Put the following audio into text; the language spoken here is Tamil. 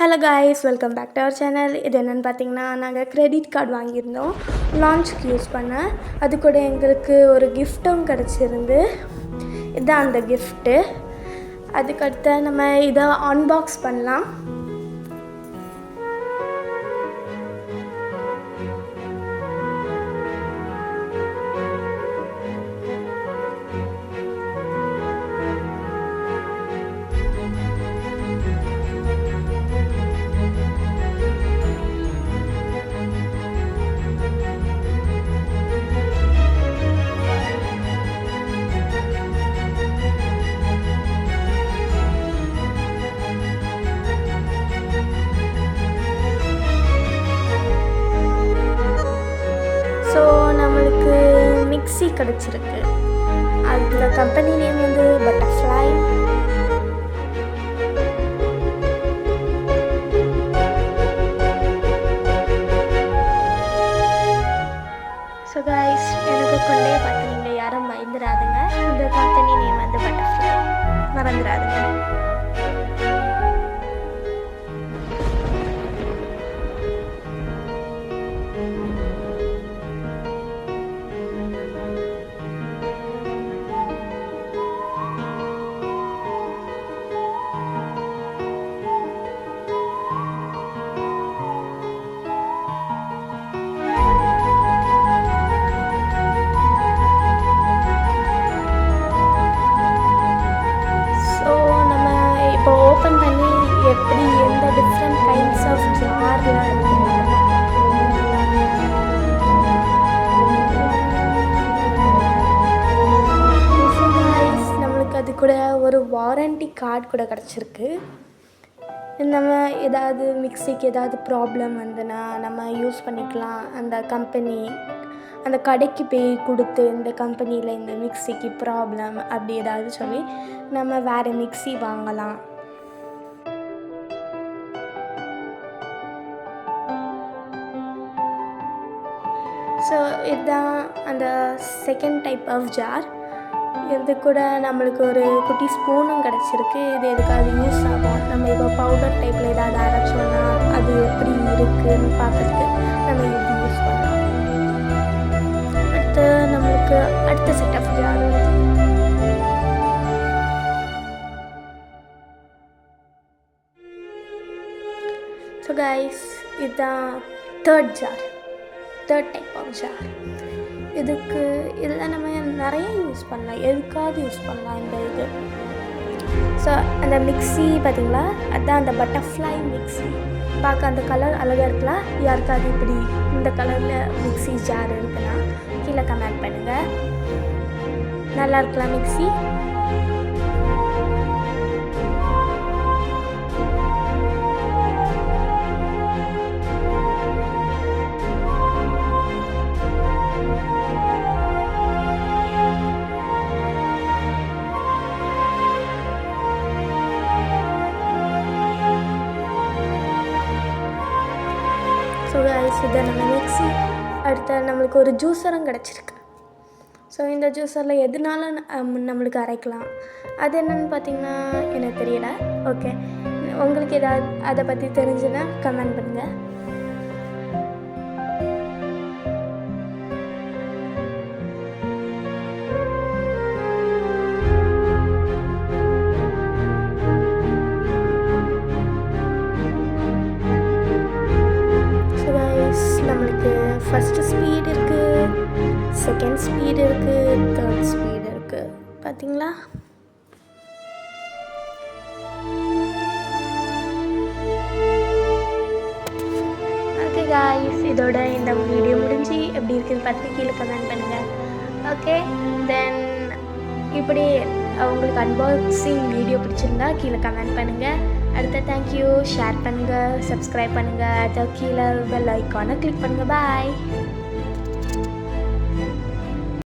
Hello guys, welcome back to our channel. இது என்னென்னு பார்த்தீங்கன்னா, நாங்கள் கிரெடிட் கார்டு வாங்கியிருந்தோம் லான்ச்சுக்கு யூஸ் பண்ண. அது கூட எங்களுக்கு ஒரு கிஃப்ட்டும் கிடச்சிருந்து. இதுதான் அந்த கிஃப்ட்டு. அதுக்கடுத்து நம்ம இதை அன்பாக்ஸ் பண்ணலாம். ஸோ நம்மளுக்கு மிக்ஸி கிடச்சிருக்கு. அந்த கம்பெனி நேம் வந்து பட்டர்ஃப்ளை. ஸோ கைஸ், எனக்கு கொண்டே பார்த்து நீங்கள் யாரும் மறந்துடாதுங்க. இந்த கம்பெனி நேம் வந்து பட்டர்ஃப்ளை, மறந்துடாதுங்க. ஓப்பன் பண்ணி எப்படி எந்த டிஃப்ரெண்ட் கைண்ட்ஸ் ஆஃப் ஜாரில் நம்மளுக்கு அது கூட ஒரு வாரண்டி கார்டு கூட கிடச்சிருக்கு. நம்ம ஏதாவது மிக்சிக்கு ஏதாவது ப்ராப்ளம் வந்துன்னா நம்ம யூஸ் பண்ணிக்கலாம். அந்த கடைக்கு போய் கொடுத்து இந்த கம்பெனியில் இந்த மிக்சிக்கு ப்ராப்ளம் அப்படி ஏதாவது சொல்லி நம்ம வேறு மிக்சி வாங்கலாம். ஸோ இதுதான் அந்த செகண்ட் டைப் ஆஃப் ஜார். இது கூட நம்மளுக்கு ஒரு குட்டி ஸ்பூனும் கிடச்சிருக்கு. இது எதுக்காவது யூஸ் ஆகும். நம்ம இப்போ பவுடர் டைப்பில் ஏதாவது அரைச்சோன்னா அது எப்படி இருக்குதுன்னு பார்க்கறதுக்கு நம்ம இது யூஸ் பண்ணலாம். அடுத்து நம்மளுக்கு அடுத்த set of jar. So guys, இதுதான் தேர்ட் டைப் ஆஃப் ஜார். இதில் நம்ம நிறைய யூஸ் பண்ணலாம், எதுக்காவது யூஸ் பண்ணலாம் இந்த இது. ஸோ அந்த மிக்ஸி பார்த்திங்களா, அதுதான் அந்த பட்டர்ஃப்ளை மிக்ஸி. பார்க்க அந்த கலர் அழகாக இருக்கலாம். யாருக்காவது இப்படி இந்த கலரில் மிக்ஸி ஜார் இருக்குன்னா கீழே கமெண்ட் பண்ணுங்கள். நல்லா இருக்கலாம் மிக்ஸி. ஸோ கைஸ், இதை நம்ம மிக்ஸி. அடுத்து நம்மளுக்கு ஒரு ஜூஸரும் கிடச்சிருக்கு. ஸோ இந்த ஜூஸரில் எதுனால நம்மளுக்கு அரைக்கலாம், அது என்னென்னு பார்த்தீங்கன்னா எனக்கு தெரியல. ஓகே, உங்களுக்கு ஏதாவது அதை பற்றி தெரிஞ்சுன்னா கமெண்ட் பண்ணுங்கள். நம்மளுக்கு ஃபஸ்ட்டு ஸ்பீடு இருக்குது, செகண்ட் ஸ்பீடு இருக்குது, தேர்ட் ஸ்பீடு இருக்குது. பார்த்தீங்களா? ஓகே காய்ஸ், இதோட இந்த வீடியோ முடிஞ்சு எப்படி இருக்குதுன்னு பார்த்து கீழே கமெண்ட் பண்ணுங்கள். ஓகே, தென் இப்படி உங்களுக்கு அன்பாக்சிங் வீடியோ பிடிச்சிருந்தா கீழே கமெண்ட் பண்ணுங்கள். அடுத்த தேங்க்யூ, ஷேர் பண்ணுங்கள், சப்ஸ்கிரைப் பண்ணுங்கள். அடுத்த கீழே பெல் ஐக்கானை கிளிக் பண்ணுங்கள். பாய்.